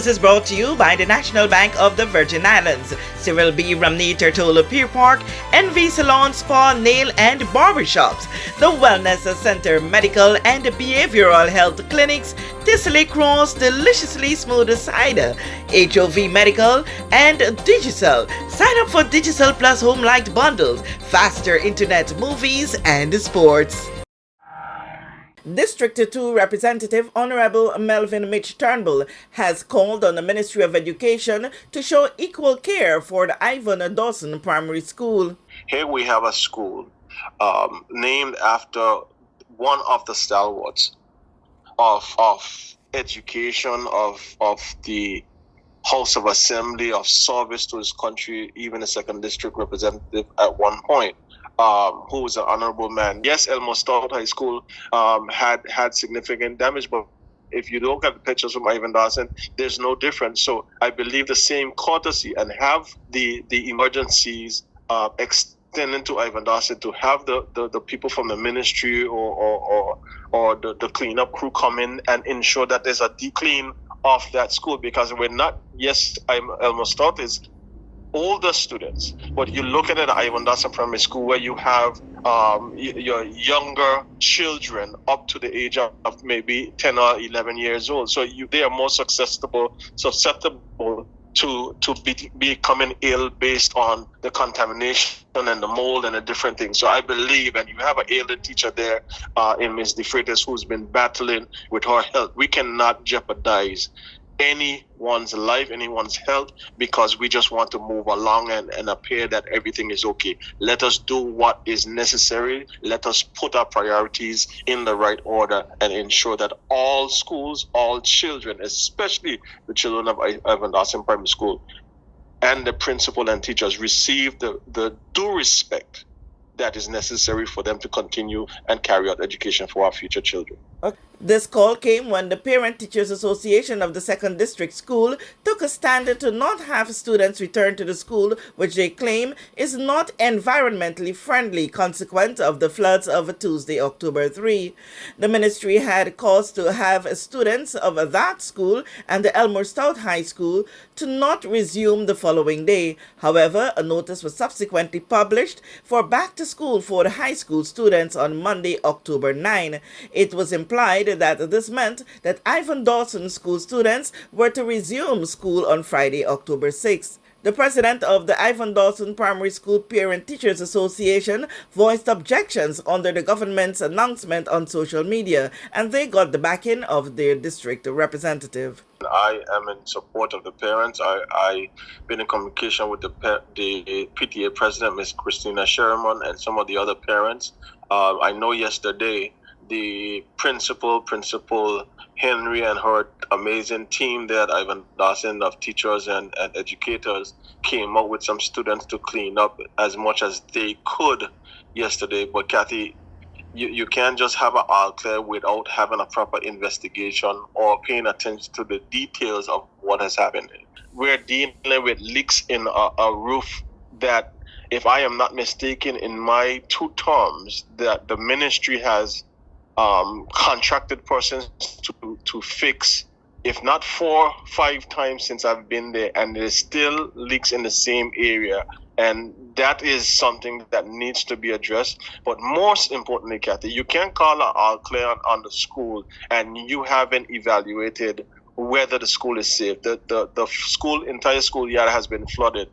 News is brought to you by the National Bank of the Virgin Islands, Cyril B. Ramney Tertola Pier Park, NV Salon, Spa, Nail and Barbershops, the Wellness Center, Medical and Behavioral Health Clinics, Tissely Cross, Deliciously Smooth Cider, HOV Medical, and Digicel. Sign up for Digicel Plus Home Light Bundles, faster internet, movies and sports. District 2 Representative Honorable Melvin Mitch Turnbull has called on the Ministry of Education to show equal care for the Ivan Dawson Primary School. Here we have a school named after one of the stalwarts of education, of the House of Assembly, of service to his country, even a second district representative at one point. Who was an honorable man. Yes, Elmo Stout High School had significant damage, but if you look at the pictures from Ivan Dawson, there's no difference. So I believe the same courtesy and have the emergencies extended to Ivan Dawson, to have the people from the ministry or the cleanup crew come in and ensure that there's a deep clean of that school, because we're not, yes, Elmo Stout is older students, but you look at it at Ivan Dawson Primary School, where you have your younger children up to the age of maybe 10 or 11 years old. So they are more susceptible to becoming ill based on the contamination and the mold and the different things. So I believe, and you have an elder teacher there in Ms. DeFreitas, who's been battling with her health. We cannot jeopardize anyone's life, anyone's health, because we just want to move along and appear that everything is okay. Let us do what is necessary. Let us put our priorities in the right order and ensure that all schools, all children, especially the children of Ivan Dawson Primary School, and the principal and teachers receive the due respect that is necessary for them to continue and carry out education for our future children. This call came when the Parent Teachers Association of the 2nd District School took a stand to not have students return to the school, which they claim is not environmentally friendly, consequent of the floods of Tuesday, October 3. The ministry had cause to have students of that school and the Elmore Stout High School to not resume the following day. However, a notice was subsequently published for back to school for the high school students on Monday, October 9. It was implied that this meant that Ivan Dawson School students were to resume school on Friday, October 6. The president of the Ivan Dawson Primary School Parent Teachers Association voiced objections under the government's announcement on social media, and they got the backing of their district representative. I am in support of the parents. I've been in communication with the PTA president, Ms. Christina Sherman, and some of the other parents. I know yesterday the Principal Henry, and her amazing team there at Ivan Dawson of teachers and educators came out with some students to clean up as much as they could yesterday. But Kathy, you can't just have an all clear without having a proper investigation or paying attention to the details of what has happened. We're dealing with leaks in a roof that, if I am not mistaken, in my 2 terms, that the ministry has contracted persons to fix, if not 4, 5 times since I've been there, and there's still leaks in the same area. And that is something that needs to be addressed. But most importantly, Kathy, you can't call an all clear on the school and you haven't evaluated whether the school is safe. The entire schoolyard has been flooded.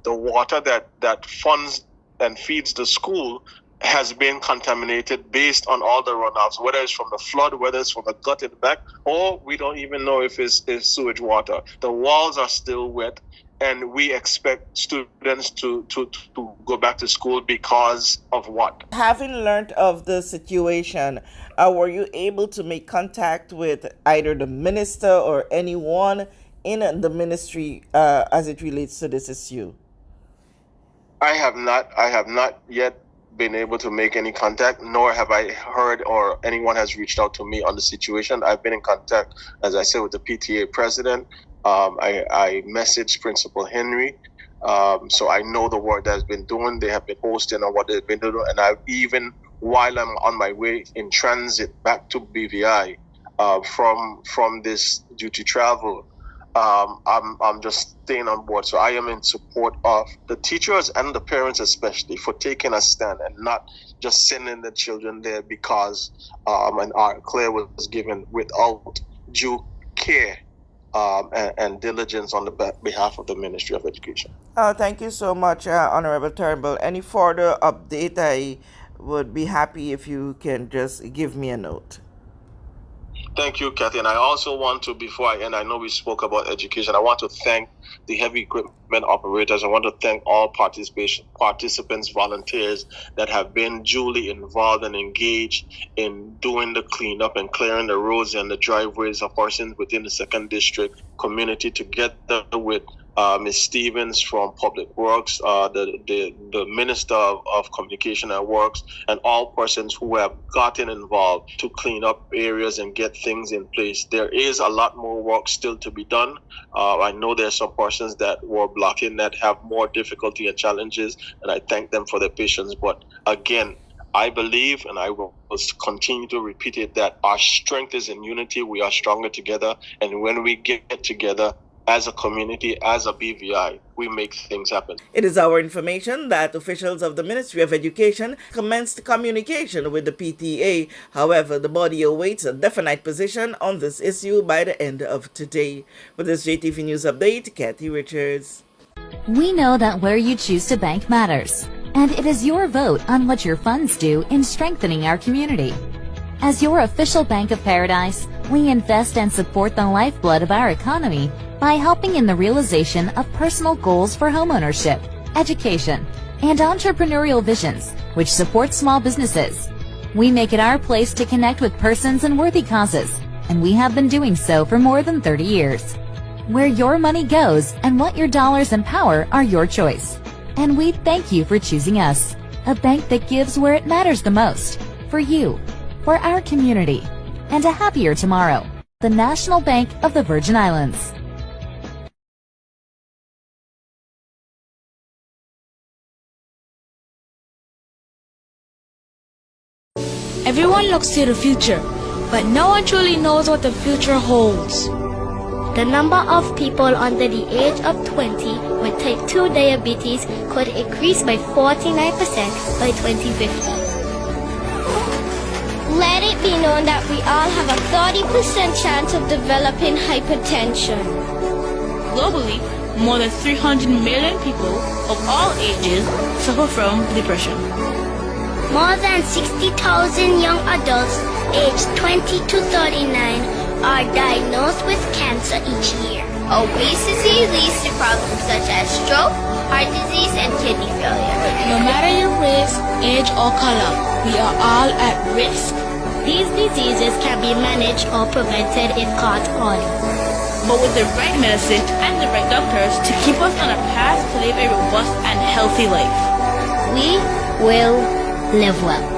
The water that funds and feeds the school has been contaminated based on all the runoffs, whether it's from the flood, whether it's from the gut in the back, or we don't even know if it's sewage water. The walls are still wet, and we expect students to go back to school because of what? Having learned of the situation, were you able to make contact with either the minister or anyone in the ministry as it relates to this issue? I have not yet been able to make any contact, nor have I heard or anyone has reached out to me on the situation. I've been in contact, as I said, with the PTA president. I messaged Principal Henry, so I know the work that's been doing. They have been hosting on what they've been doing, and I've even, while I'm on my way in transit back to BVI from this duty travel, I'm just staying on board. So I am in support of the teachers and the parents, especially, for taking a stand and not just sending the children there because an art clear was given without due care and diligence on the behalf of the Ministry of Education. Thank you so much, Honorable Turnbull. Any further update, I would be happy if you can just give me a note. Thank you, Kathy. And I also want to, before I end, I know we spoke about education. I want to thank the heavy equipment operators. I want to thank all participants, volunteers that have been duly involved and engaged in doing the cleanup and clearing the roads and the driveways of persons within the 2nd District community, together with Ms. Stevens from Public Works, the Minister of Communication and Works, and all persons who have gotten involved to clean up areas and get things in place. There is a lot more work still to be done. I know there are some persons that were blocking that have more difficulty and challenges, and I thank them for their patience. But again, I believe, and I will continue to repeat it, that our strength is in unity. We are stronger together, and when we get together, as a community, as a BVI, we make things happen. It is our information that officials of the Ministry of Education commenced communication with the PTA. However, the body awaits a definite position on this issue by the end of today. With this JTV News Update, Kathy Richards. We know that where you choose to bank matters, and it is your vote on what your funds do in strengthening our community. As your official Bank of Paradise, we invest and support the lifeblood of our economy by helping in the realization of personal goals for homeownership, education, and entrepreneurial visions, which support small businesses. We make it our place to connect with persons and worthy causes, and we have been doing so for more than 30 years. Where your money goes and what your dollars empower are your choice. And we thank you for choosing us, a bank that gives where it matters the most, for you, for our community, and a happier tomorrow. The National Bank of the Virgin Islands. Everyone looks to the future, but no one truly knows what the future holds. The number of people under the age of 20 with type 2 diabetes could increase by 49% by 2050. Let it be known that we all have a 30% chance of developing hypertension. Globally, more than 300 million people of all ages suffer from depression. More than 60,000 young adults aged 20 to 39 are diagnosed with cancer each year. Obesity leads to problems such as stroke, heart disease, and kidney failure. No matter your race, age, or color, we are all at risk. These diseases can be managed or prevented if caught early. But with the right medicine and the right doctors to keep us on a path to live a robust and healthy life, we will live well.